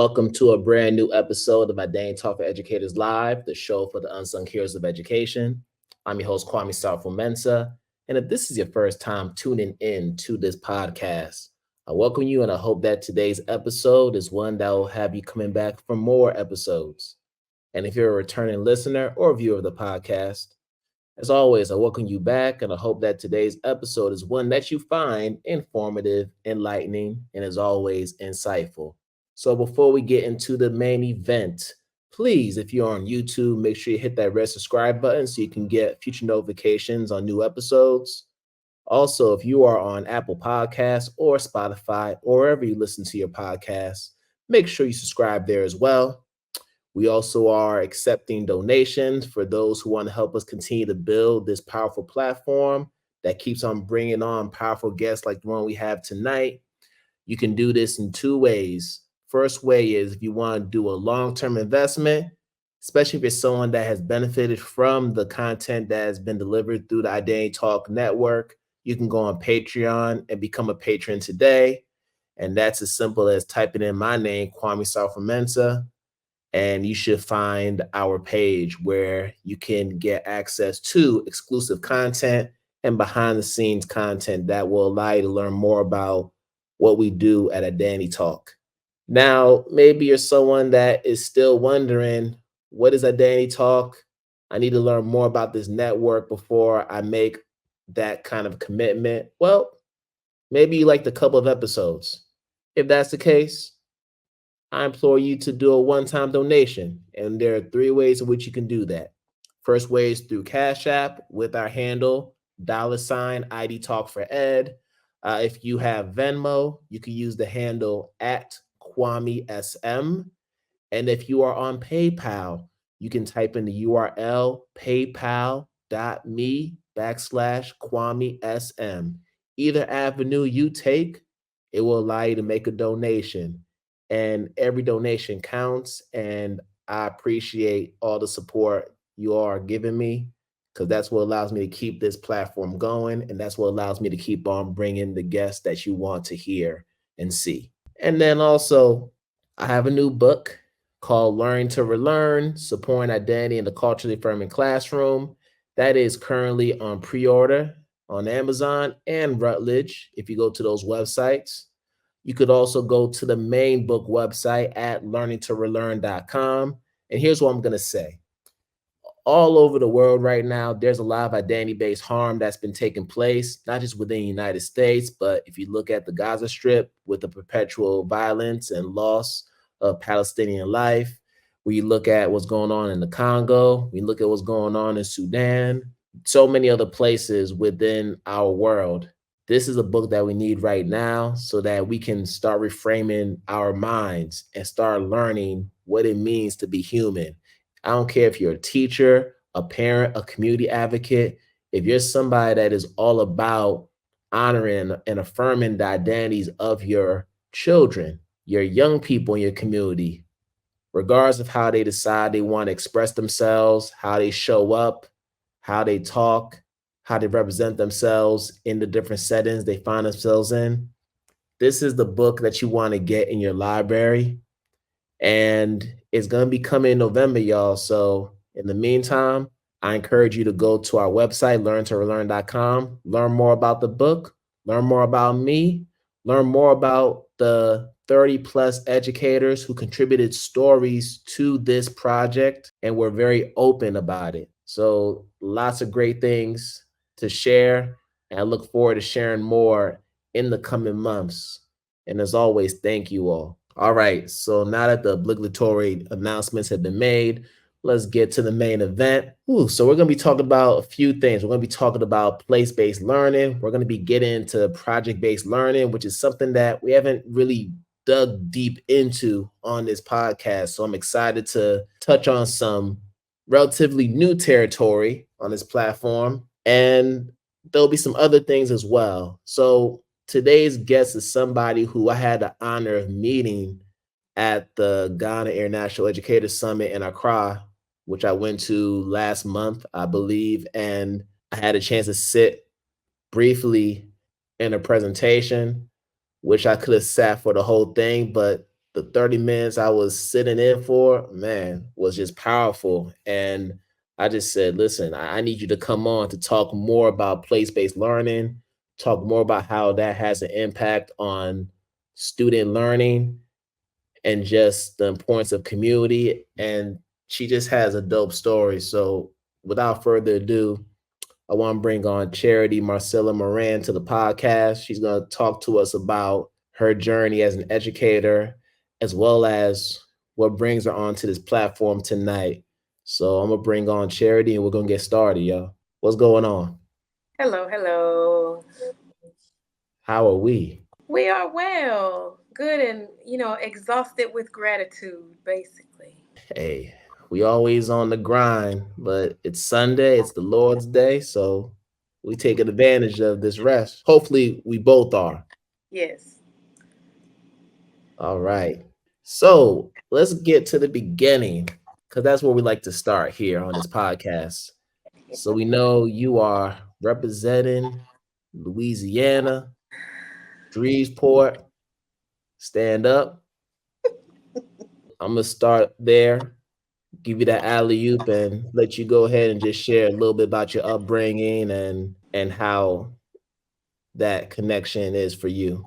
Welcome to a brand new episode of IDTALK4ED Live, the show for the unsung heroes of education. I'm your host, Sarfo-Mensah, and if this is your first time tuning in to this podcast, I welcome you and I hope that today's episode is one that will have you coming back for more episodes. And if you're a returning listener or viewer of the podcast, as always, I welcome you back and I hope that today's episode is one that you find informative, enlightening, and as always, insightful. So before we get into the main event, please, if you're on YouTube, make sure you hit that red subscribe button so you can get future notifications on new episodes. Also, if you are on Apple Podcasts or Spotify or wherever you listen to your podcasts, make sure you subscribe there as well. We also are accepting donations for those who want to help us continue to build this powerful platform that keeps on bringing on powerful guests like the one we have tonight. You can do this in two ways. First way is if you want to do a long-term investment, especially if you're someone that has benefited from the content that has been delivered through the Identity Talk Network, you can go on Patreon and become a patron today. And that's as simple as typing in my name, Sarfo-Mensah, and you should find our page where you can get access to exclusive content and behind-the-scenes content that will allow you to learn more about what we do at Identity Talk. Now, maybe you're someone that is still wondering, what is Identity Talk? I need to learn more about this network before I make that kind of commitment. Well, maybe you liked a couple of episodes. If that's the case, I implore you to do a one-time donation, and there are three ways in which you can do that. First way is through Cash App with our handle, $IDTALK4ED. If you have Venmo, you can use the handle at KwameSM. And if you are on PayPal, you can type in the URL paypal.me/KwameSM. Either avenue you take, it will allow you to make a donation. And every donation counts. And I appreciate all the support you are giving me, because that's what allows me to keep this platform going. And that's what allows me to keep on bringing the guests that you want to hear and see. And then also, I have a new book called Learning to Relearn, Supporting Identity in the Culturally Affirming Classroom. That is currently on pre-order on Amazon and Routledge if you go to those websites. You could also go to the main book website at learningtorelearn.com. And here's what I'm going to say. All over the world right now, there's a lot of identity-based harm that's been taking place, not just within the United States, but if you look at the Gaza Strip with the perpetual violence and loss of Palestinian life, when you look at what's going on in the Congo, we look at what's going on in Sudan, so many other places within our world. This is a book that we need right now so that we can start reframing our minds and start learning what it means to be human. I don't care if you're a teacher, a parent, a community advocate. If you're somebody that is all about honoring and affirming the identities of your children, your young people in your community, regardless of how they decide they want to express themselves, how they show up, how they talk, how they represent themselves in the different settings they find themselves in, this is the book that you want to get in your library. And it's going to be coming in November, y'all. So in the meantime, I encourage you to go to our website, learntorelearn.com, learn more about the book, learn more about me, learn more about the 30 plus educators who contributed stories to this project, and we're very open about it. So lots of great things to share, and I look forward to sharing more in the coming months. And as always, thank you all. All right, so now that the obligatory announcements have been made, let's get to the main event. So we're going to be talking about a few things. We're going to be talking about place-based learning. We're going to be getting into project-based learning, which is something that we haven't really dug deep into on this podcast. So I'm excited to touch on some relatively new territory on this platform. And there'll be some other things as well. So today's guest is somebody who I had the honor of meeting at the Ghana International Educator Summit in Accra, which I went to last month, I believe. And I had a chance to sit briefly in a presentation, which I could have sat for the whole thing, but the 30 minutes I was sitting in for, man, was just powerful. And I just said, listen, I need you to come on to talk more about place-based learning, talk more about how that has an impact on student learning and just the importance of community. And she just has a dope story. So without further ado, I want to bring on Charity Marcella Moran to the podcast. She's going to talk to us about her journey as an educator, as well as what brings her onto this platform tonight. So I'm going to bring on Charity and we're going to get started, yo. What's going on? Hello, hello. How are we? We are well, good, and exhausted with gratitude, basically. Hey, we always on the grind, but it's Sunday, it's the Lord's day, so we taking advantage of this rest. Hopefully we both are. Yes. All right. So let's get to the beginning because that's where we like to start here on this podcast. So we know you are representing Louisiana, Shreveport. Stand up. I'm gonna start there, give you that alley oop, and let you go ahead and just share a little bit about your upbringing and how that connection is for you.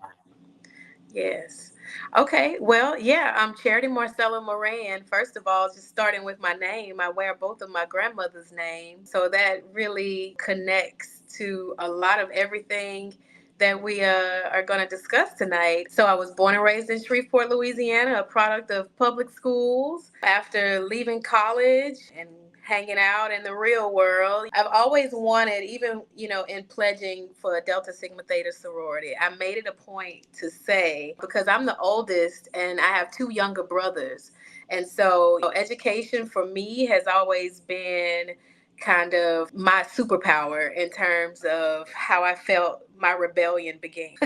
Yes. Okay. Well, yeah, I'm Charity Marcella Moran. First of all, just starting with my name, I wear both of my grandmother's names. So that really connects to a lot of everything that we are going to discuss tonight. So I was born and raised in Shreveport, Louisiana, a product of public schools. After leaving college and hanging out in the real world, I've always wanted, even, in pledging for a Delta Sigma Theta sorority, I made it a point to say, because I'm the oldest and I have two younger brothers. And so, education for me has always been kind of my superpower in terms of how I felt my rebellion began.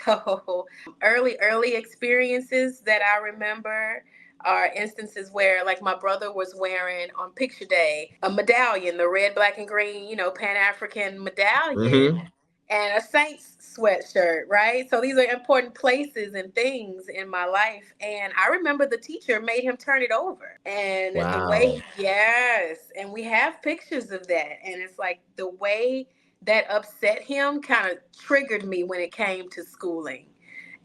So, early experiences that I remember are instances where, like, my brother was wearing on picture day a medallion, the red, black, and green, Pan African medallion, Mm-hmm. and a Saints sweatshirt, right? So these are important places and things in my life. And I remember the teacher made him turn it over. And the way, Wow. yes, and we have pictures of that. And it's like the way that upset him kind of triggered me when it came to schooling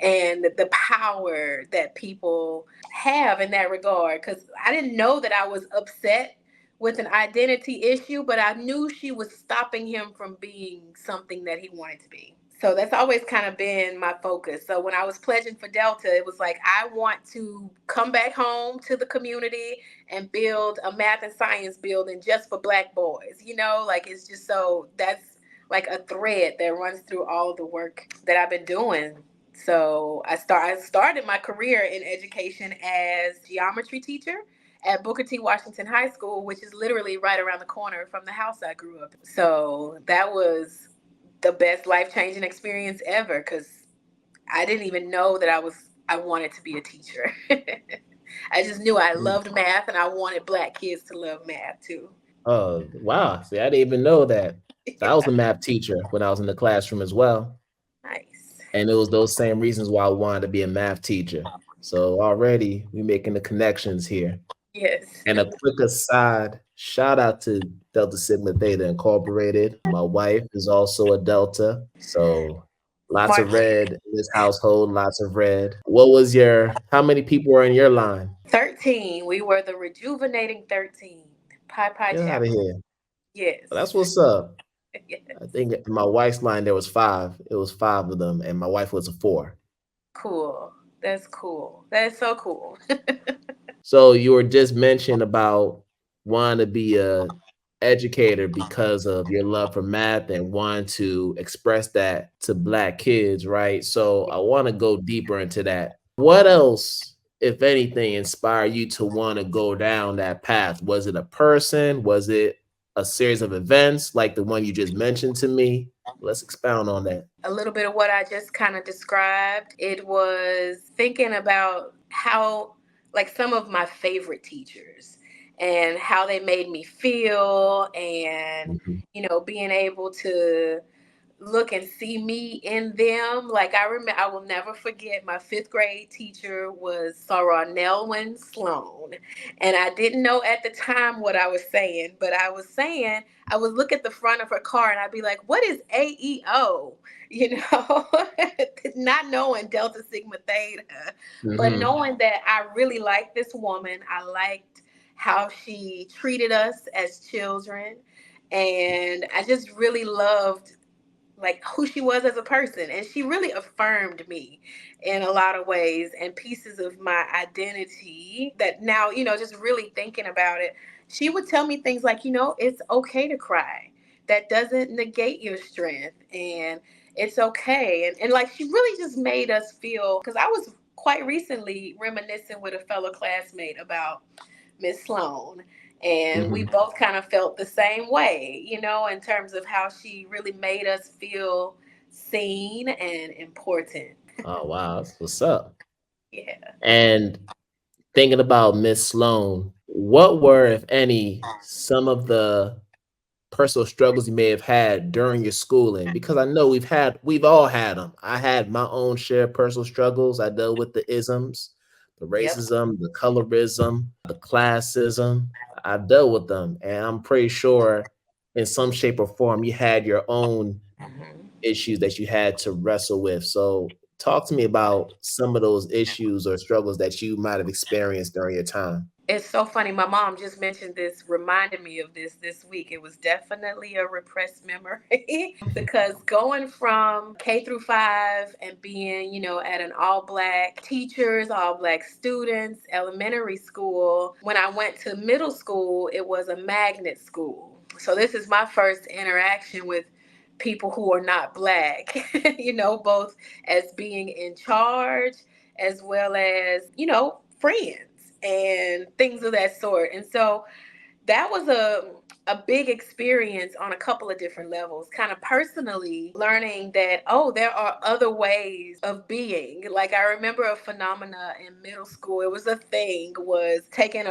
and the power that people have in that regard. Because I didn't know that I was upset with an identity issue, but I knew she was stopping him from being something that he wanted to be. So that's always kind of been my focus. So when I was pledging for Delta, it was like, I want to come back home to the community and build a math and science building just for Black boys. Like, it's just, so that's like a thread that runs through all of the work that I've been doing. So I started my career in education as geometry teacher at Booker T. Washington High School, which is literally right around the corner from the house I grew up in. So that was the best life changing experience ever, because I didn't even know that I wanted to be a teacher. I just knew I loved math and I wanted Black kids to love math too. Oh, wow. See, I didn't even know that. So I was a math teacher when I was in the classroom as well. Nice. And it was those same reasons why I wanted to be a math teacher. So already we making the connections here. Yes. And a quick aside, shout out to Delta Sigma Theta Incorporated. My wife is also a Delta. So lots of March red in this household, lots of red. How many people were in your line? 13. We were the rejuvenating 13. Pi Pi Get out of Chapel. here. Yes. That's what's up. Yes. I think in my wife's line there was five. It was five of them, and my wife was a four. Cool. That's cool. That's so cool. So you were just mentioned about wanting to be a educator because of your love for math and wanting to express that to Black kids, right? So I want to go deeper into that. What else, if anything, inspired you to want to go down that path? Was it a person? Was it a series of events like the one you just mentioned to me? Let's expound on that. A little bit of what I just kind of described. It was thinking about how, like, some of my favorite teachers and how they made me feel, and, Mhm. being able to look and see me in them. Like I remember, I will never forget my fifth grade teacher was Sarah Nelwyn Sloan. And I didn't know at the time what I was saying, but I was saying, I would look at the front of her car and I'd be like, what is AEO? You know, not knowing Delta Sigma Theta, but Hmm. knowing that I really liked this woman. I liked how she treated us as children. And I just really loved like who she was as a person, and she really affirmed me in a lot of ways and pieces of my identity that now, just really thinking about it, she would tell me things like, it's okay to cry. That doesn't negate your strength, and it's okay. And like she really just made us feel, because I was quite recently reminiscing with a fellow classmate about Miss Sloan. And we Hmm. both kind of felt the same way, in terms of how she really made us feel seen and important. Oh wow, that's what's up. Yeah. And thinking about Miss Sloan, what were, if any, some of the personal struggles you may have had during your schooling? Because I know we've all had them. I had my own share of personal struggles. I dealt with the isms, the Yep. racism, the colorism, the classism. I've dealt with them, and I'm pretty sure in some shape or form you had your own Mhm. issues that you had to wrestle with. So talk to me about some of those issues or struggles that you might have experienced during your time. It's so funny. My mom just mentioned this, reminded me of this week. It was definitely a repressed memory because going from K through 5 and being, at an all black teachers, all black students, elementary school, when I went to middle school, it was a magnet school. So this is my first interaction with people who are not black, both as being in charge as well as, friends and things of that sort. And so that was a big experience on a couple of different levels. Kind of personally learning that, oh, there are other ways of being. Like I remember a phenomena in middle school. It was a thing, was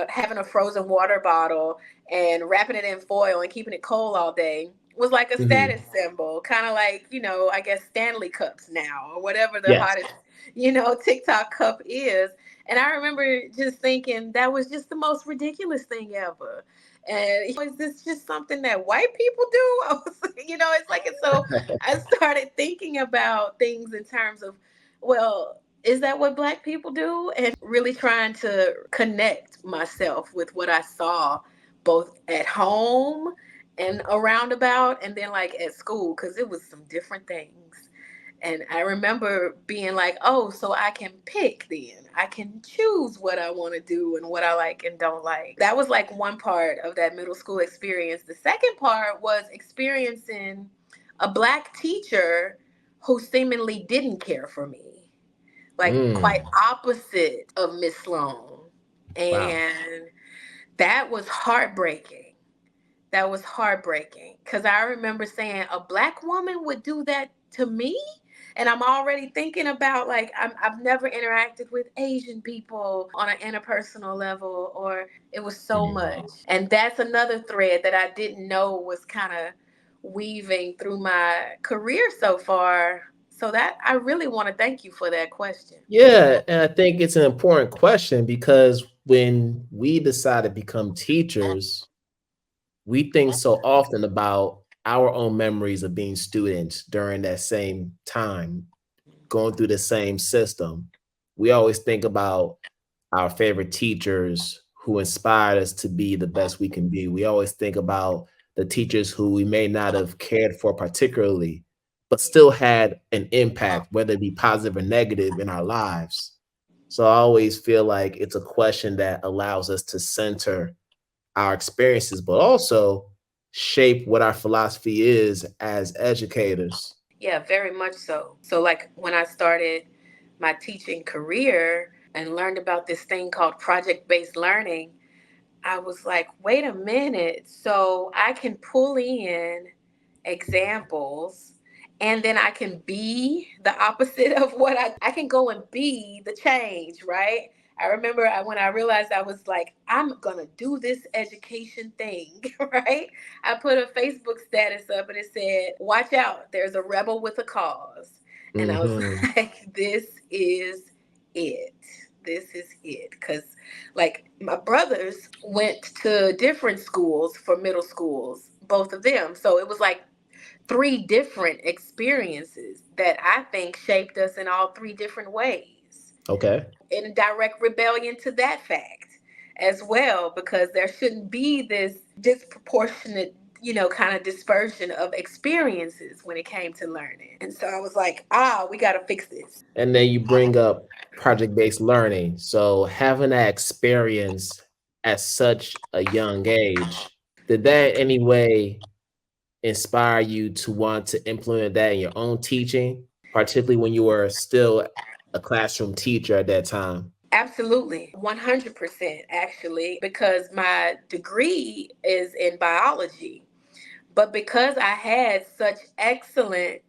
having a frozen water bottle and wrapping it in foil and keeping it cold all day was like a status Mhm. symbol, kind of like, I guess Stanley cups now or whatever the Yes. hottest, TikTok cup is. And I remember just thinking that was just the most ridiculous thing ever. And is this just something that white people do? I was, it's like, and so I started thinking about things in terms of, well, is that what black people do? And really trying to connect myself with what I saw both at home and around about, and then like at school, because it was some different things. And I remember being like, oh, so I can pick then. I can choose what I want to do and what I like and don't like. That was like one part of that middle school experience. The second part was experiencing a black teacher who seemingly didn't care for me. Like quite Mm. opposite of Miss Sloan. Wow. And that was heartbreaking. That was heartbreaking because I remember saying a black woman would do that to me. And I'm already thinking about like, I've never interacted with Asian people on an interpersonal level, or it was so Mhm. much. And that's another thread that I didn't know was kind of weaving through my career so far. So that I really want to thank you for that question. Yeah, and I think it's an important question because when we decide to become teachers, we think so often about our own memories of being students during that same time, going through the same system. We always think about our favorite teachers who inspired us to be the best we can be. We always think about the teachers who we may not have cared for particularly, but still had an impact, whether it be positive or negative, in our lives. So I always feel like it's a question that allows us to center our experiences, but also shape what our philosophy is as educators. Yeah, very much so. So, like when I started my teaching career and learned about this thing called project based learning, I was like, wait a minute. So, I can pull in examples and then I can be the opposite of what I can go and be the change, right? I remember when I realized I was like, I'm gonna do this education thing, right? I put a Facebook status up and it said, "Watch out, there's a rebel with a cause." And I was Hmm. like, this is it. This is it. Because, like, my brothers went to different schools for middle schools, both of them. So it was like three different experiences that I think shaped us in all three different ways, Okay. in direct rebellion to that fact as well, because there shouldn't be this disproportionate, kind of dispersion of experiences when it came to learning. And so I was like, we got to fix this. And then you bring up project-based learning. So having that experience at such a young age, did that in any way inspire you to want to implement that in your own teaching, particularly when you were still a classroom teacher at that time? Absolutely. 100% actually, because my degree is in biology. But because I had such excellent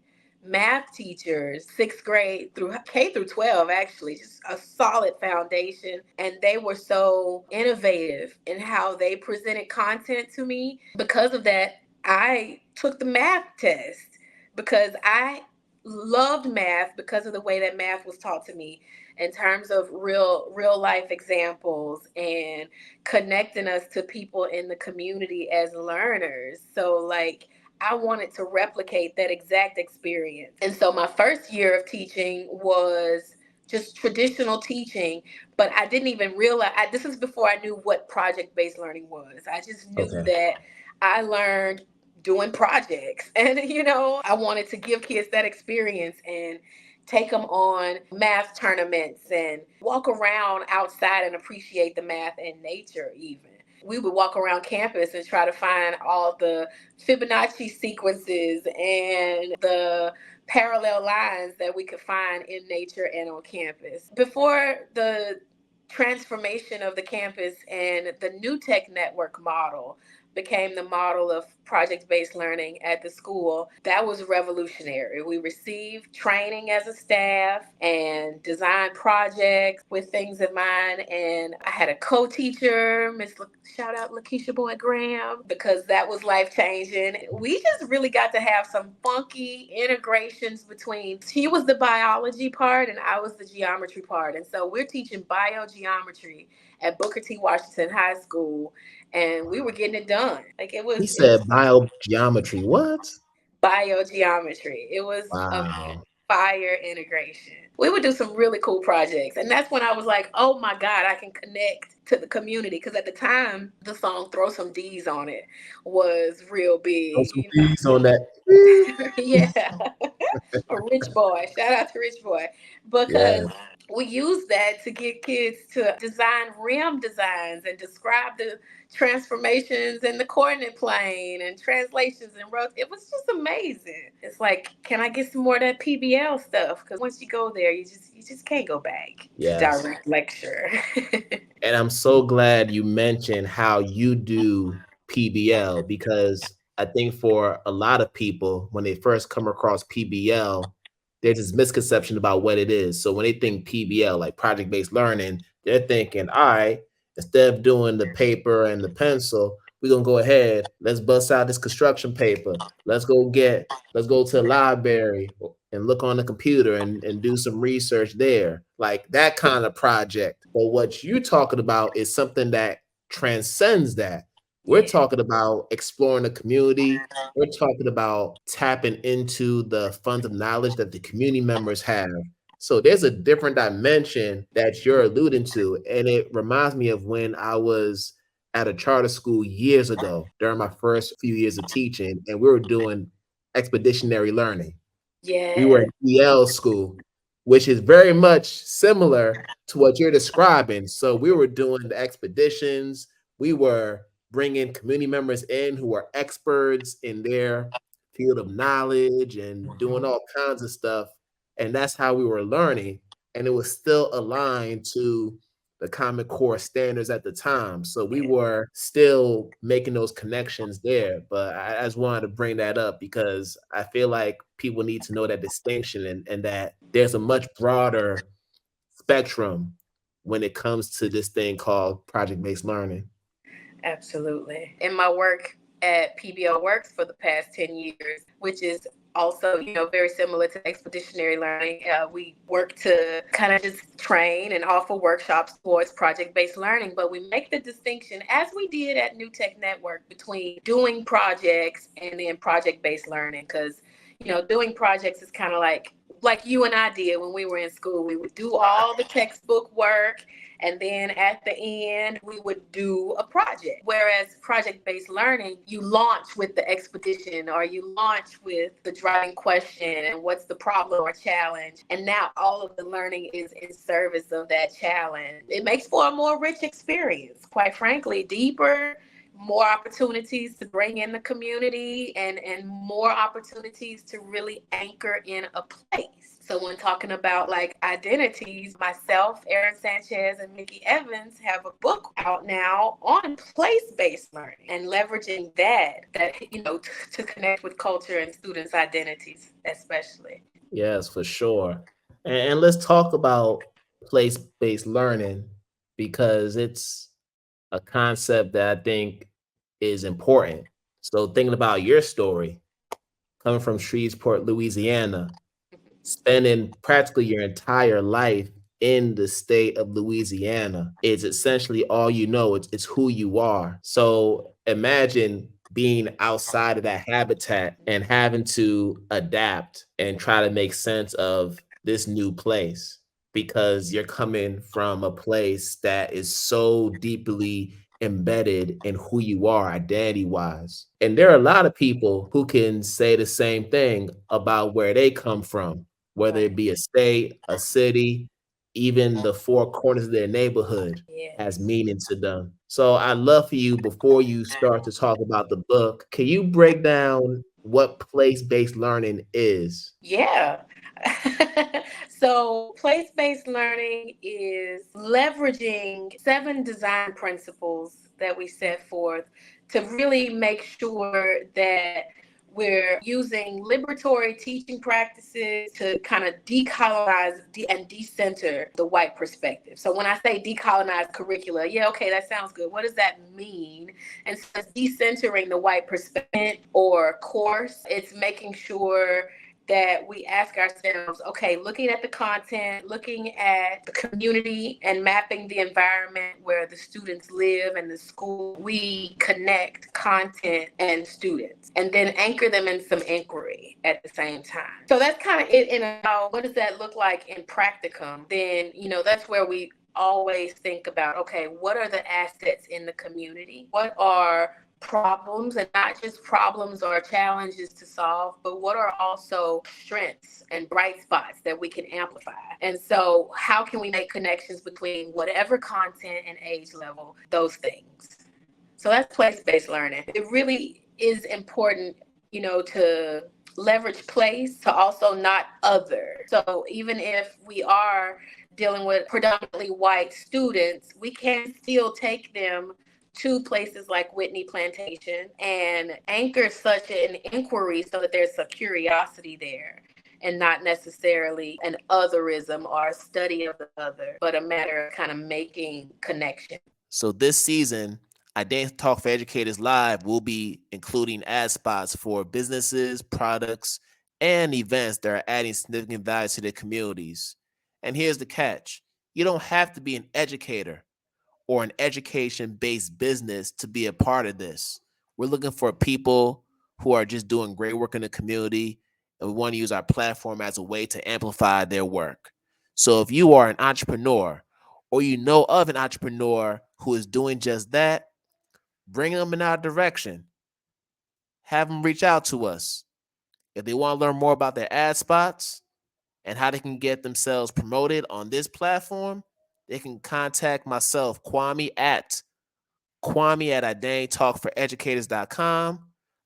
math teachers, sixth grade through K through 12, actually, just a solid foundation, and they were so innovative in how they presented content to me. Because of that, I took the math test because I loved math because of the way that math was taught to me in terms of real life examples and connecting us to people in the community as learners. So, like, I wanted to replicate that exact experience. And so my first year of teaching was just traditional teaching, but I didn't even realize this is before I knew what project based learning was. I just knew Okay. that I learned doing projects. And, I wanted to give kids that experience and take them on math tournaments and walk around outside and appreciate the math and nature, even. We would walk around campus and try to find all the Fibonacci sequences and the parallel lines that we could find in nature and on campus. Before the transformation of the campus and the new tech network model became the model of project-based learning at the school, that was revolutionary. We received training as a staff and designed projects with things in mind. And I had a co-teacher, shout out Lakeisha Boyd Graham, because that was life-changing. We just really got to have some funky integrations between, she was the biology part and I was the geometry part. And so we're teaching biogeometry at Booker T. Washington High School, and we were getting it done. Like, it He was said biogeometry. What? biogeometry. It was a Wow. fire integration. We would do some really cool projects. And that's when I was like, oh my God, I can connect to the community. Because at the time, the song Throw Some D's on It was real Throw big, some D's on that. yeah. A Rich Boy. Shout out to Rich Boy. Yeah. Because we use that to get kids to design rim designs and describe the transformations in the coordinate plane and translations and roads. It was just amazing. It's like, can I get some more of that PBL stuff? Because once you go there, you just can't go back to Yes. direct lecture. And I'm so glad you mentioned how you do PBL because I think for a lot of people, when they first come across PBL, there's this misconception about what it is. So when they think PBL, like project based learning, they're thinking, all right, instead of doing the paper and the pencil, we're gonna go ahead, let's bust out this construction paper. Let's go to the library and look on the computer and do some research there. Like that kind of project. But what you're talking about is something that transcends that. We're Yeah. talking about exploring the community. We're talking about tapping into the funds of knowledge that the community members have. So there's a different dimension that you're alluding to. And it reminds me of when I was at a charter school years ago during my first few years of teaching, and we were doing expeditionary learning. We were Yeah. in EL school, which is very much similar to what you're describing. So we were doing the expeditions. We were bringing community members in who are experts in their field of knowledge and doing all kinds of stuff. And that's how we were learning. And it was still aligned to the Common Core standards at the time. So we were still making those connections there. But I just wanted to bring that up because I feel like people need to know that distinction and that there's a much broader spectrum when it comes to this thing called project-based learning? Absolutely. In my work at PBL Works for the past 10 years, which is also, very similar to expeditionary learning, we work to kind of just train and offer workshops towards project-based learning. But we make the distinction, as we did at New Tech Network, between doing projects and then project-based learning. Because, doing projects is kind of like you and I did when we were in school. We would do all the textbook work, and then at the end, we would do a project. Whereas project-based learning, you launch with the expedition, or you launch with the driving question and what's the problem or challenge. And now all of the learning is in service of that challenge. It makes for a more rich experience, quite frankly, deeper, more opportunities to bring in the community, and more opportunities to really anchor in a place. So when talking about like identities, myself, Erin Sanchez, and Mickey Evans have a book out now on place-based learning and leveraging to connect with culture and students' identities, especially. Yes, for sure. And let's talk about place-based learning because it's a concept that I think is important. So thinking about your story, coming from Shreveport, Louisiana, spending practically your entire life in the state of Louisiana is essentially all you know. It's who you are. So imagine being outside of that habitat and having to adapt and try to make sense of this new place because you're coming from a place that is so deeply embedded in who you are identity wise. And there are a lot of people who can say the same thing about where they come from, whether it Right. be a state, a city, even the four corners of their neighborhood has Yes. meaning to them. So I'd love for you, before you start to talk about the book, can you break down what place-based learning is? Yeah. So, place based learning is leveraging 7 design principles that we set forth to really make sure that we're using liberatory teaching practices to kind of decolonize and decenter the white perspective. So, when I say decolonize curricula, yeah, okay, that sounds good. What does that mean? And so, it's decentering the white perspective or course, it's making sure that we ask ourselves, okay, looking at the content, looking at the community, and mapping the environment where the students live and the school, we connect content and students and then anchor them in some inquiry at the same time. So that's kind of it in about what does that look like in practicum? Then, that's where we always think about, okay, what are the assets in the community? What are problems, and not just problems or challenges to solve, but what are also strengths and bright spots that we can amplify? And so, how can we make connections between whatever content and age level, those things? So, that's place based learning. It really is important, to leverage place to also not other. So, even if we are dealing with predominantly white students, we can still take them to places like Whitney Plantation and anchor such an inquiry so that there's a curiosity there and not necessarily an otherism or a study of the other, but a matter of kind of making connection. So this season, Identity Talk for Educators Live will be including ad spots for businesses, products, and events that are adding significant value to their communities. And here's the catch. You don't have to be an educator or an education-based business to be a part of this. We're looking for people who are just doing great work in the community, and we want to use our platform as a way to amplify their work. So if you are an entrepreneur or you know of an entrepreneur who is doing just that, bring them in our direction. Have them reach out to us. If they want to learn more about their ad spots and how they can get themselves promoted on this platform, they can contact myself, Kwame at identitytalkforeducators.com.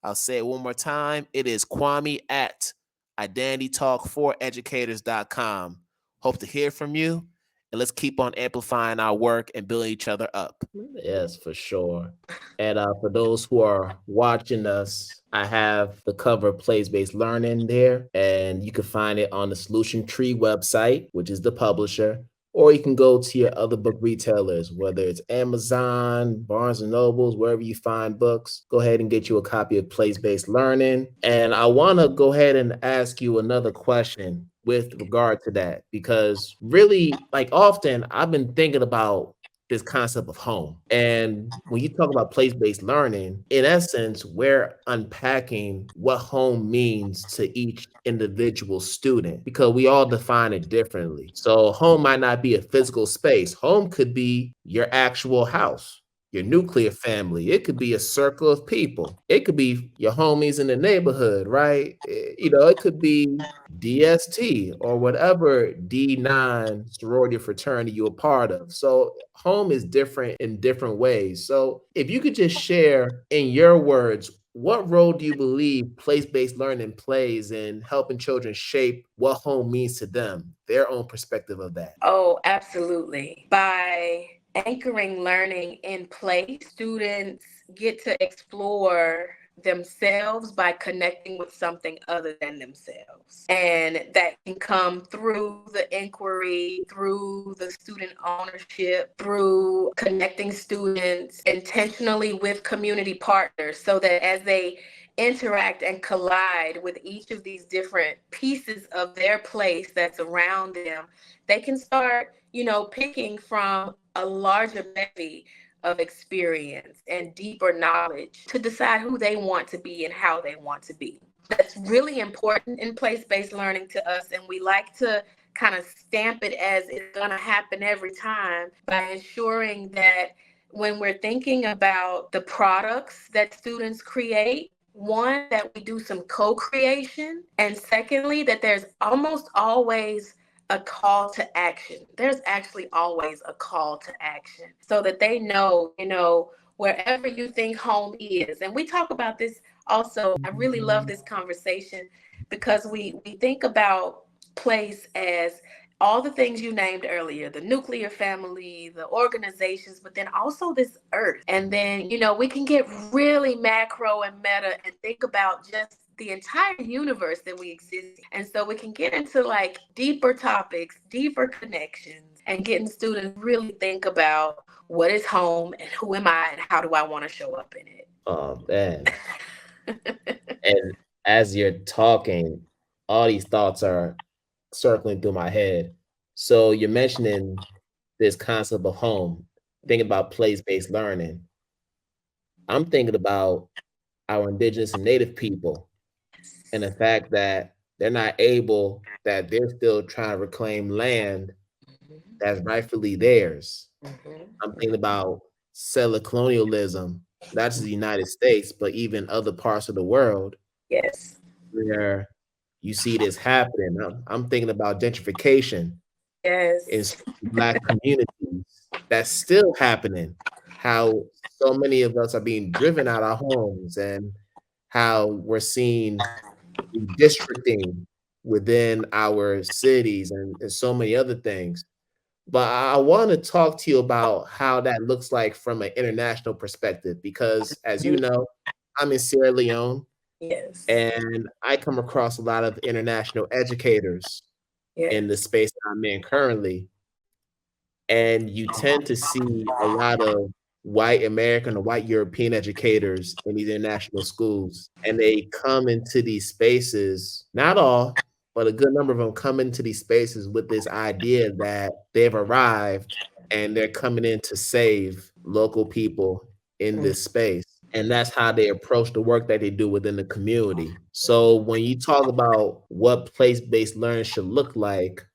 I'll say it one more time. It is Kwame at identitytalkforeducators.com. Hope to hear from you, and let's keep on amplifying our work and building each other up. Yes, for sure. And for those who are watching us, I have the cover place-based learning there, and you can find it on the Solution Tree website, which is the publisher. or you can go to your other book retailers, whether it's Amazon, Barnes and Nobles, wherever you find books. Go ahead and get you a copy of Place-Based Learning. And I want to go ahead and ask you another question with regard to that, because really, like often, I've been thinking about this concept of home. And when you talk about place-based learning, in essence, we're unpacking what home means to each individual student because we all define it differently. So home might not be a physical space. Home could be your actual house, your nuclear family. It could be a circle of people. It could be your homies in the neighborhood, right? It could be DST or whatever D9 sorority or fraternity you're a part of. So home is different in different ways. So if you could just share in your words, what role do you believe place-based learning plays in helping children shape what home means to them, their own perspective of that? Oh, absolutely. By anchoring learning in place, students get to explore themselves by connecting with something other than themselves. And that can come through the inquiry, through the student ownership, through connecting students intentionally with community partners so that as they interact and collide with each of these different pieces of their place that's around them, they can start, picking from a larger bevy of experience and deeper knowledge to decide who they want to be and how they want to be. That's really important in place-based learning to us, and we like to kind of stamp it as it's going to happen every time by ensuring that when we're thinking about the products that students create, one, that we do some co-creation, and secondly, that there's almost always a call to action. There's actually always a call to action so that they know, wherever you think home is. And we talk about this also. I really love this conversation because we think about place as all the things you named earlier, the nuclear family, the organizations, but then also this earth. And then, we can get really macro and meta and think about just the entire universe that we exist in. And so we can get into like deeper topics, deeper connections, and getting students really think about what is home and who am I and how do I want to show up in it. Oh man. And as you're talking, all these thoughts are circling through my head. So you're mentioning this concept of home, thinking about place-based learning. I'm thinking about our indigenous and native people and the fact that they're still trying to reclaim land that's rightfully theirs. I'm thinking about settler colonialism, not just the United States, but even other parts of the world Yes. where you see this happening. I'm thinking about gentrification in Yes. Black communities that's still happening. How so many of us are being driven out of our homes and how we're seeing redistricting within our cities and so many other things. But I want to talk to you about how that looks like from an international perspective, because as you know, I'm in Sierra Leone Yes. and I come across a lot of international educators in the Yes. space that I'm in currently. And you tend to see a lot of white American or white European educators in these international schools. And they come into these spaces, not all, but a good number of them come into these spaces with this idea that they've arrived and they're coming in to save local people in this space. And that's how they approach the work that they do within the community. So when you talk about what place-based learning should look like,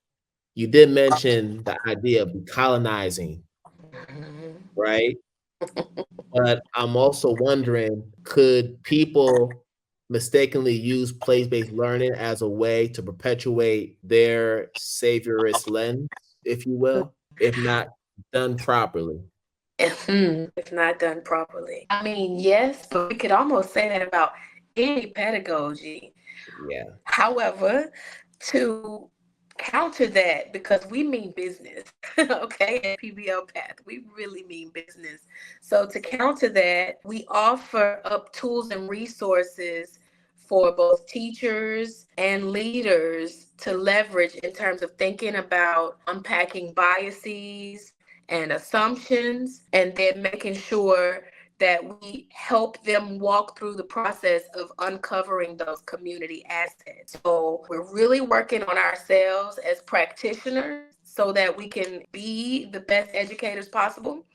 you did mention the idea of decolonizing, right? But I'm also wondering, could people mistakenly use place-based learning as a way to perpetuate their saviorist lens, if you will, if not done properly? If not done properly. I mean, yes, but we could almost say that about any pedagogy. Yeah. However, to counter that, because we mean business, okay, at PBL Path, we really mean business. So to counter that, we offer up tools and resources for both teachers and leaders to leverage in terms of thinking about unpacking biases and assumptions, and then making sure that we help them walk through the process of uncovering those community assets. So we're really working on ourselves as practitioners so that we can be the best educators possible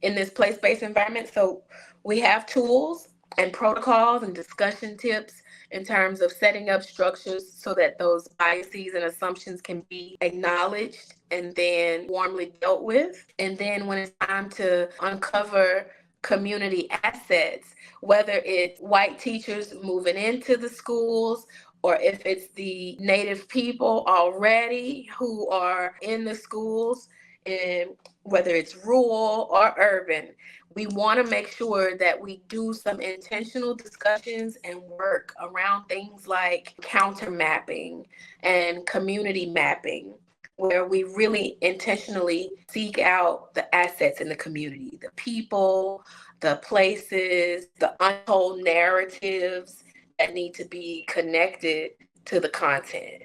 in this place-based environment. So we have tools and protocols and discussion tips in terms of setting up structures so that those biases and assumptions can be acknowledged and then warmly dealt with. And then when it's time to uncover community assets, whether it's white teachers moving into the schools or if it's the native people already who are in the schools, and whether it's rural or urban, we want to make sure that we do some intentional discussions and work around things like counter mapping and community mapping, where we really intentionally seek out the assets in the community, the people, the places, the untold narratives that need to be connected to the content.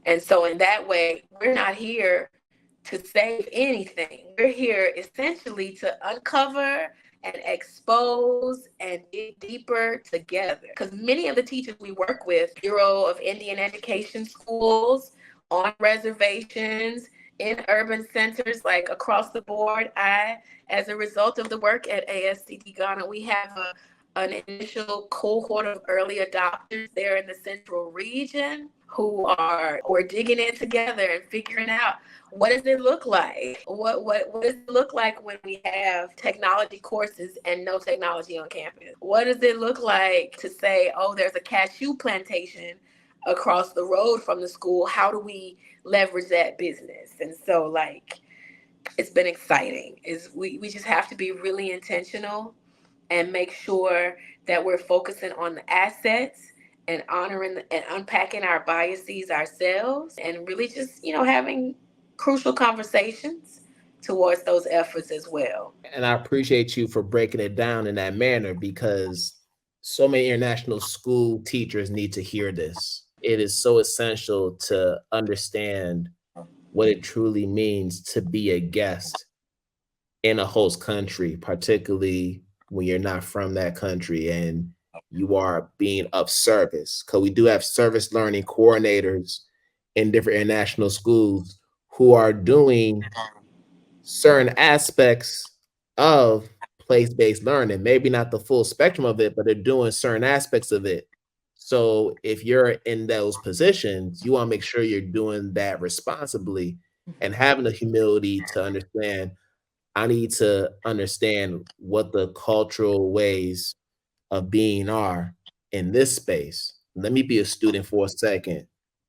And so, in that way, we're not here to save anything. We're here essentially to uncover and expose and dig deeper together. Because many of the teachers we work with, Bureau of Indian Education schools, on reservations, in urban centers, like across the board, as a result of the work at ASCD Ghana, we have an initial cohort of early adopters there in the central region who are we're digging in together and figuring out what does it look like? What does it look like when we have technology courses and no technology on campus? What does it look like to say, oh, there's a cashew plantation across the road from the school? How do we leverage that business? And so, like, it's been exciting. Is we just have to be really intentional and make sure that we're focusing on the assets and honoring and unpacking our biases ourselves, and really just, having crucial conversations towards those efforts as well. And I appreciate you for breaking it down in that manner because so many international school teachers need to hear this. It is so essential to understand what it truly means to be a guest in a host country, particularly when you're not from that country and you are being of service. Because we do have service learning coordinators in different international schools who are doing certain aspects of place-based learning, maybe not the full spectrum of it, but they're doing certain aspects of it. So if you're in those positions, you want to make sure you're doing that responsibly and having the humility to understand I need to understand what the cultural ways of being are in this space. Let me be a student for a second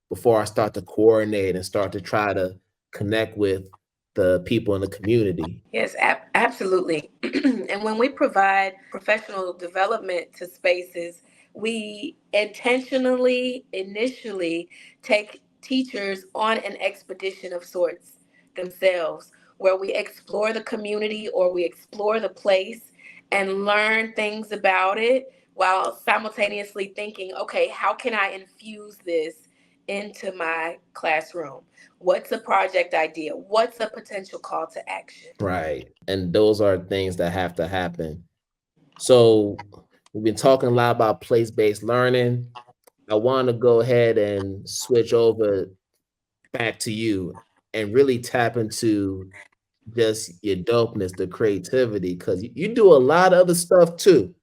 before I start to coordinate and start to try to connect with the people in the community. Yes, absolutely. And when we provide professional development to spaces, we intentionally, initially take teachers on an expedition of sorts themselves, where we explore the community or we explore the place and learn things about it while simultaneously thinking, okay, how can I infuse this into my classroom? What's a project idea? What's a potential call to action? Right. And those are things that have to happen. So we've been talking a lot about place-based learning. I want to go ahead and switch over back to you and really tap into just your dopeness, the creativity, because you do a lot of other stuff too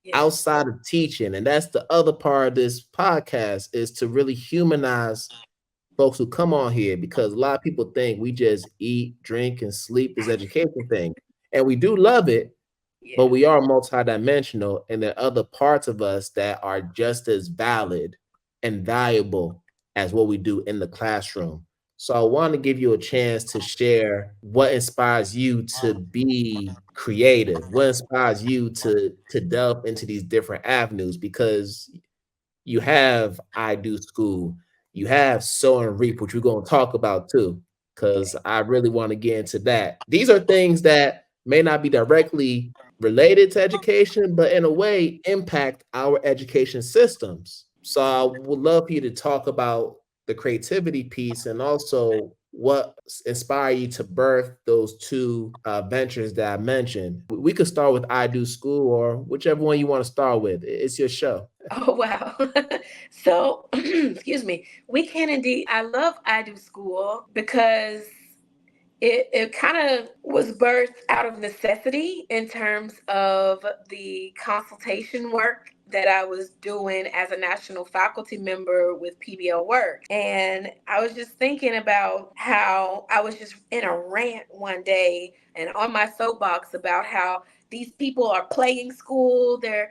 Yes. outside of teaching. And that's the other part of this podcast is to really humanize folks who come on here because a lot of people think we just eat, drink, and sleep this education thing. And we do love it, but Yeah. we are multidimensional, and there are other parts of us that are just as valid and valuable as what we do in the classroom. So I want to give you a chance to share what inspires you to be creative, what inspires you to delve into these different avenues because you have I Do School, you have Sow and Reap, which we're going to talk about too, because I really want to get into that. These are things that may not be directly related to education, but in a way impact our education systems. So I would love for you to talk about the creativity piece and also what inspired you to birth those two ventures that I mentioned. We could start with I Do School or whichever one you want to start with. It's your show. Oh, wow. So, excuse me. We can indeed. I love I Do School because it kind of was birthed out of necessity in terms of the consultation work that I was doing as a national faculty member with PBL work. And I was just thinking about how I was just in a rant one day and on my soapbox about how these people are playing school. They're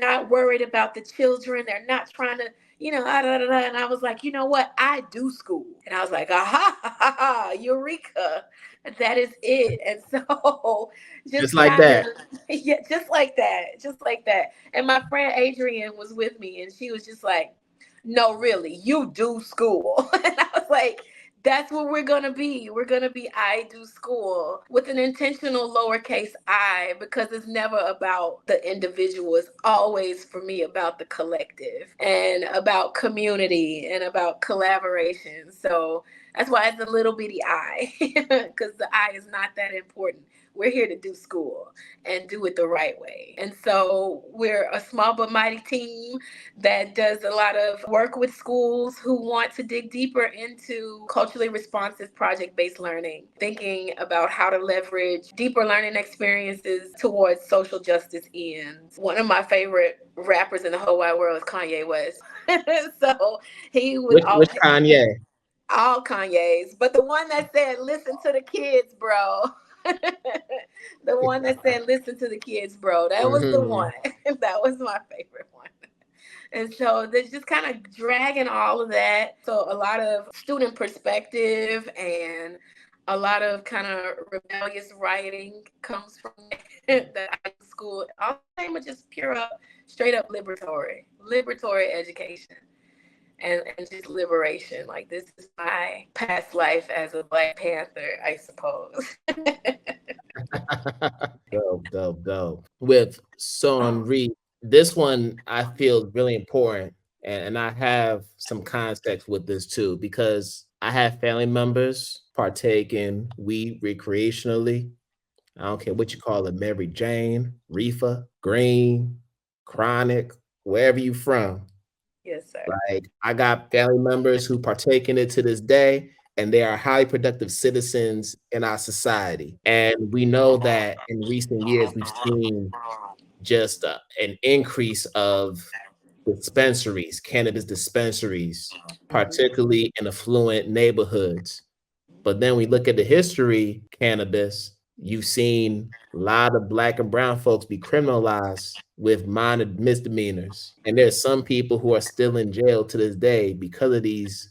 not worried about the children. They're not trying to, and I was like, you know what? I do school. And I was like, aha, ha, ha, ha, eureka. That is it. And so Just just like kind that. of, yeah, just like that. Just like that. And my friend Adrienne was with me and she was just like, no, really, you do school. And I was like, that's what we're going to be. We're going to be I do school with an intentional lowercase I because it's never about the individual. It's always for me about the collective and about community and about collaboration. So that's why it's a little bitty I because the I is not that important. We're here to do school and do it the right way. And so we're a small but mighty team that does a lot of work with schools who want to dig deeper into culturally responsive project based learning, thinking about how to leverage deeper learning experiences towards social justice ends. One of my favorite rappers in the whole wide world is Kanye West. So he would Which always, Kanye? all Kanye's, but the one that said, listen to the kids, bro. The one that said, listen to the kids, bro. That was the Hmm. one. That was my favorite one. And so they're just kind of dragging all of that. So a lot of student perspective and a lot of kind of rebellious writing comes from that I school. All the name of just pure up, straight up liberatory education. And just liberation. Like this is my past life as a Black Panther, I suppose. Dope, dope, dope. With Son Reed, this one I feel is really important. And I have some context with this too, because I have family members partake in weed recreationally. I don't care what you call it, Mary Jane, Reefa, Green, Chronic, wherever you from. Yes, sir. Like I got family members who partake in it to this day, and they are highly productive citizens in our society. And we know that in recent years we've seen just an increase of dispensaries, cannabis dispensaries, Mhm. particularly in affluent neighborhoods. But then we look at the history cannabis, you've seen a lot of black and brown folks be criminalized with minor misdemeanors. And there's some people who are still in jail to this day because of these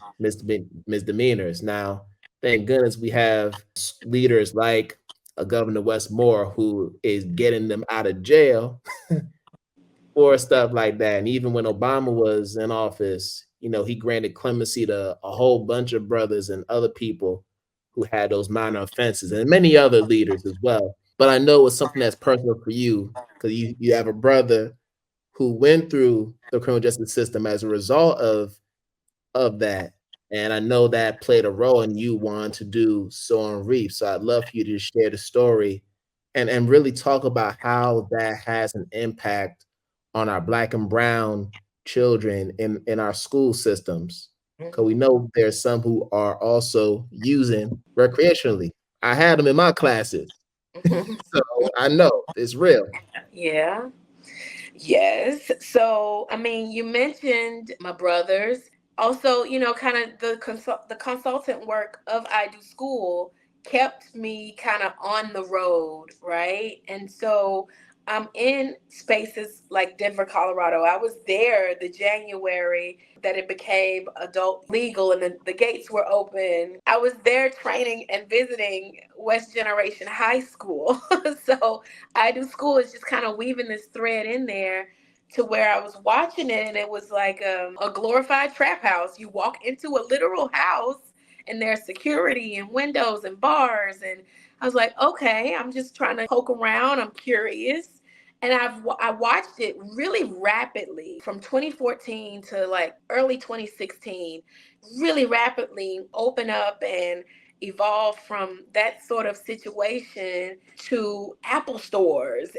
misdemeanors. Now, thank goodness we have leaders like a Governor Westmore who is getting them out of jail for stuff like that. And even when Obama was in office, he granted clemency to a whole bunch of brothers and other people who had those minor offenses and many other leaders as well. But I know it's something that's personal for you because you have a brother who went through the criminal justice system as a result of that. And I know that played a role in you wanting to do So on Reef. So I'd love for you to share the story and really talk about how that has an impact on our black and brown children in our school systems. Because we know there's some who are also using recreationally. I had them in my classes. So I know it's real. Yeah. Yes. So, I mean, you mentioned my brothers. Also, kind of the consultant work of I Do School kept me kind of on the road, right? And so I'm in spaces like Denver, Colorado. I was there the January that it became adult legal and the gates were open. I was there training and visiting West Generation High School. So I Do School is just kind of weaving this thread in there to where I was watching it and it was like a glorified trap house. You walk into a literal house and there's security and windows and bars. And I was like, okay, I'm just trying to poke around. I'm curious. And I watched it really rapidly from 2014 to like early 2016, really rapidly open up and evolve from that sort of situation to Apple stores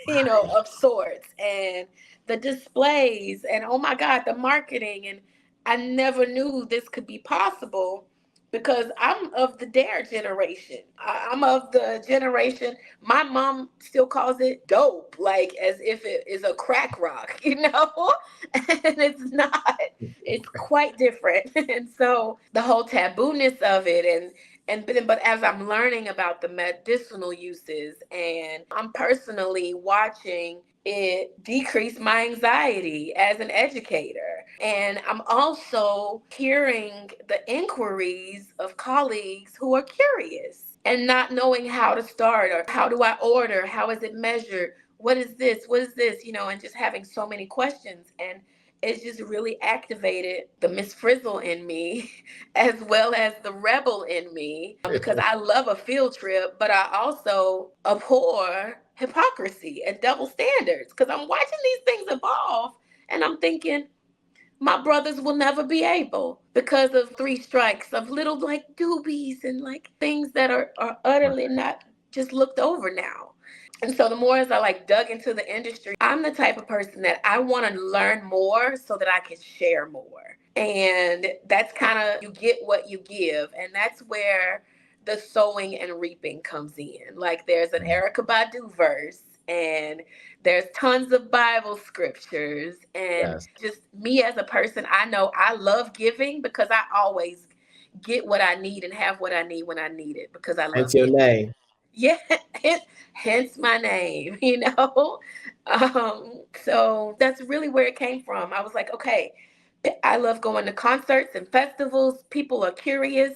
and of sorts, and the displays, and oh my god, the marketing. And I never knew this could be possible because I'm of the dare generation. I'm of the generation, my mom still calls it dope, like as if it is a crack rock, and it's not. It's quite different. And so the whole tabooness of it, but as I'm learning about the medicinal uses, and I'm personally watching it decrease my anxiety as an educator. And I'm also hearing the inquiries of colleagues who are curious and not knowing how to start, or how do I order? How is it measured? What is this? What is this? And just having so many questions. And it's just really activated the Miss Frizzle in me as well as the rebel in me, because I love a field trip, but I also abhor hypocrisy and double standards, because I'm watching these things evolve and I'm thinking, my brothers will never be able, because of three strikes of little like doobies and like things that are utterly not just looked over now. And so the more as I like dug into the industry, I'm the type of person that I want to learn more so that I can share more. And that's kind of, you get what you give. And that's where the sowing and reaping comes in. Like there's an Erica Badu verse, and there's tons of Bible scriptures. And Yes. just me as a person, I know I love giving because I always get what I need and have what I need when I need it, because I Hence love your giving. name. Yeah, hence my name, so that's really where it came from. I was like, okay, I love going to concerts and festivals. People are curious.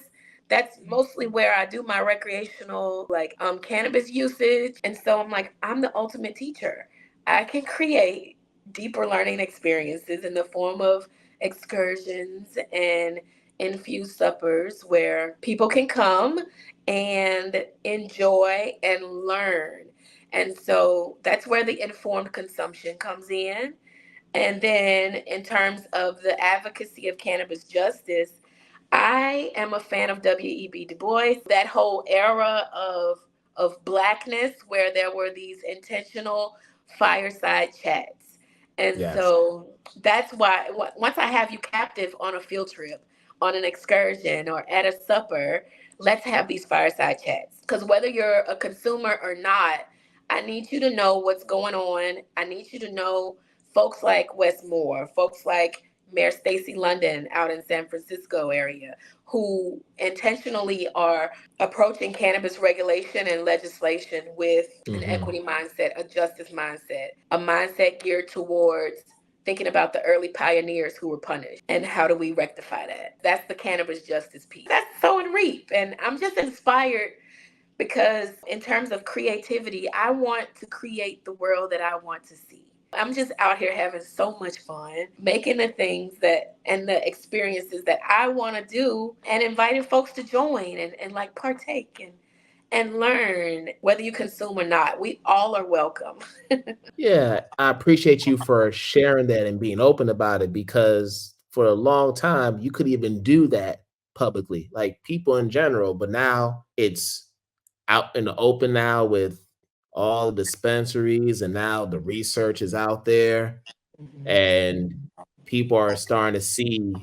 That's mostly where I do my recreational, like, cannabis usage. And so I'm like, I'm the ultimate teacher. I can create deeper learning experiences in the form of excursions and infused suppers where people can come and enjoy and learn. And so that's where the informed consumption comes in. And then, in terms of the advocacy of cannabis justice, I am a fan of W.E.B. Du Bois, that whole era of blackness where there were these intentional fireside chats. And Yes. so that's why once I have you captive on a field trip, on an excursion, or at a supper, let's have these fireside chats. Because whether you're a consumer or not, I need you to know what's going on. I need you to know folks like Wes Moore, folks like Mayor Stacey London out in San Francisco area, who intentionally are approaching cannabis regulation and legislation with an Hmm. equity mindset, a justice mindset, a mindset geared towards thinking about the early pioneers who were punished and how do we rectify that. That's the cannabis justice piece. That's sow and reap. And I'm just inspired because in terms of creativity, I want to create the world that I want to see. I'm just out here having so much fun, making the things that and the experiences that I want to do, and inviting folks to join and like partake and learn, whether you consume or not. We all are welcome. Yeah, I appreciate you for sharing that and being open about it, because for a long time you could even do that publicly, like people in general, but now it's out in the open now with all the dispensaries, and now the research is out there, and people are starting to see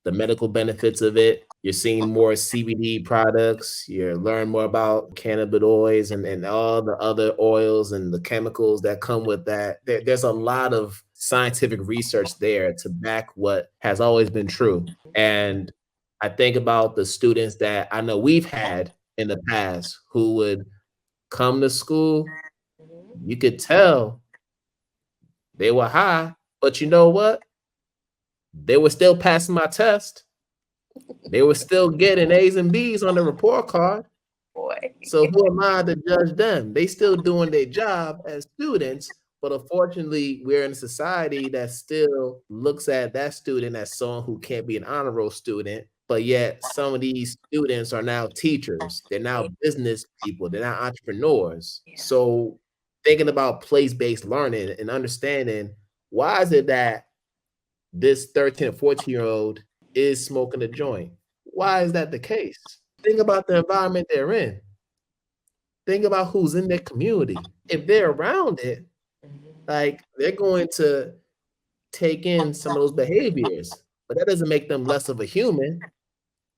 the medical benefits of it. You're seeing more CBD products. You're learning more about cannabinoids and all the other oils and the chemicals that come with that. There's a lot of scientific research there to back what has always been true. And I think about the students that I know we've had in the past who would come to school. You could tell they were high, but you know what? They were still passing my test. They were still getting A's and B's on the report card. Boy. So who am I to judge them? They still doing their job as students, but unfortunately, we're in a society that still looks at that student as someone who can't be an honor roll student. But yet, some of these students are now teachers. They're now business people. They're now entrepreneurs. Yeah. So thinking about place-based learning and understanding why is it that this 13 or 14-year-old is smoking a joint? Why is that the case? Think about the environment they're in. Think about who's in their community. If they're around it, like they're going to take in some of those behaviors, but that doesn't make them less of a human. That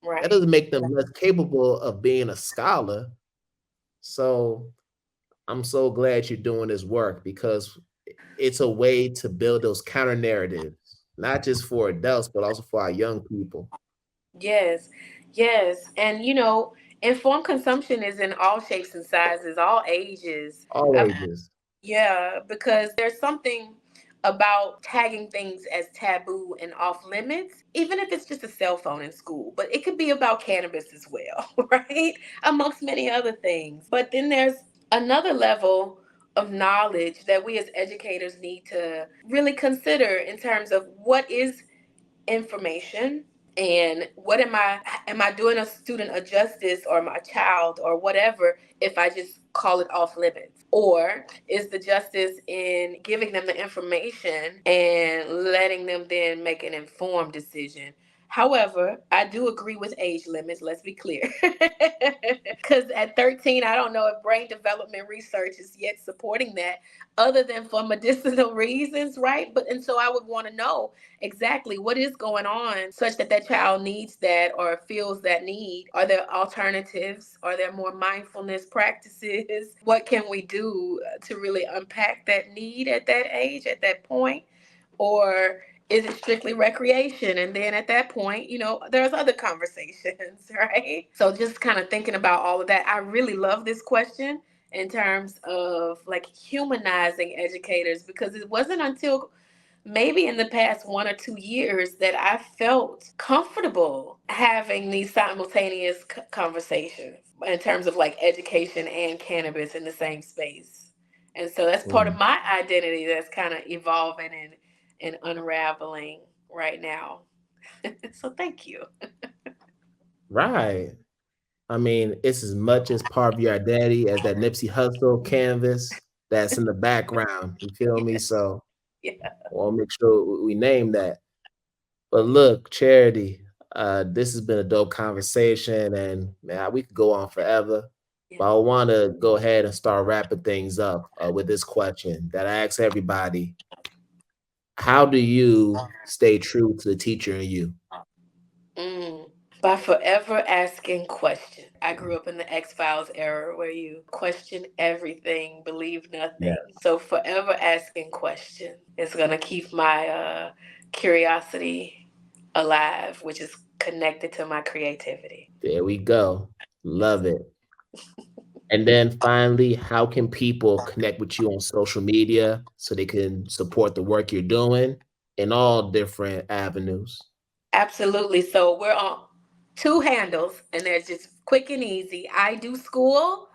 Right. doesn't make them less capable of being a scholar. So I'm so glad you're doing this work because it's a way to build those counter narratives, not just for adults, but also for our young people. Yes, yes. And informed consumption is in all shapes and sizes, all ages. All I've ages. Yeah, because there's something about tagging things as taboo and off limits, even if it's just a cell phone in school. But it could be about cannabis as well, right? Amongst many other things. But then there's another level of knowledge that we as educators need to really consider in terms of what is information and what am I doing a student a justice or my child or whatever if I just call it off limits, or is the justice in giving them the information and letting them then make an informed decision. However, I do agree with age limits, let's be clear. Because at 13, I don't know if brain development research is yet supporting that other than for medicinal reasons, right? But and so I would want to know exactly what is going on such that that child needs that or feels that need. Are there alternatives? Are there more mindfulness practices? What can we do to really unpack that need at that age, at that point? Or is it strictly recreation? And then at that point, there's other conversations, right? So just kind of thinking about all of that. I really love this question in terms of like humanizing educators, because it wasn't until maybe in the past 1 or 2 years that I felt comfortable having these simultaneous conversations in terms of like education and cannabis in the same space. And so that's part of Mm. my identity that's kind of evolving and unraveling right now. So thank you. Right. I mean, it's as much as part of your identity as that Nipsey Hussle canvas that's in the background. You feel me? So Yeah. I want to make sure we name that. But look, Charity, this has been a dope conversation, and man, we could go on forever. Yeah. But I want to go ahead and start wrapping things up with this question that I ask everybody: how do you stay true to the teacher in you? Mm. By forever asking questions. I grew up in the X Files era where you question everything, believe Yeah, nothing. So forever asking questions is gonna keep my curiosity alive, which is connected to my creativity. there we go. Love it. And then finally, how can people connect with you on social media so they can support the work you're doing in all different avenues? Absolutely. So we're on two handles, and they're just quick and easy. I do school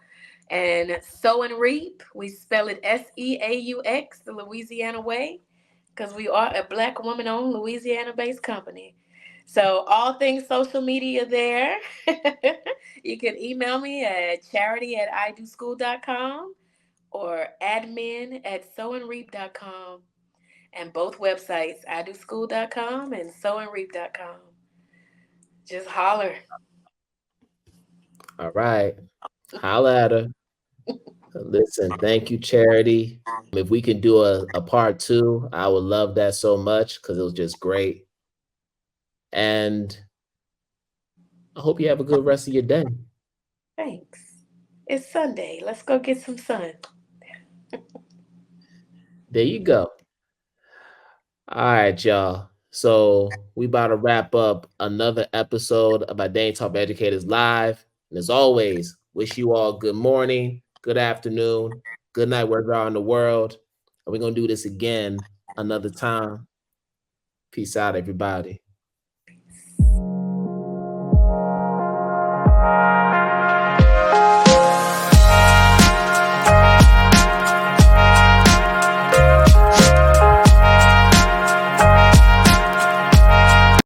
and sow and reap. We spell it SEAUX, the Louisiana way, because we are a Black woman owned Louisiana based company. So, all things social media there. You can email me at charity@idoschool.com or admin@sowandreap.com. And both websites, idoschool.com and sowandreap.com. Just holler. All right. Holla at her. Listen, thank you, Charity. If we can do a part two, I would love that so much because it was just great. And I hope you have a good rest of your day. Thanks. It's Sunday. Let's go get some sun. There you go. All right, y'all. So we about to wrap up another episode of our Dane Talk Educators Live. And as always, wish you all good morning, good afternoon, good night, wherever you are in the world. And we're gonna do this again another time. Peace out, everybody.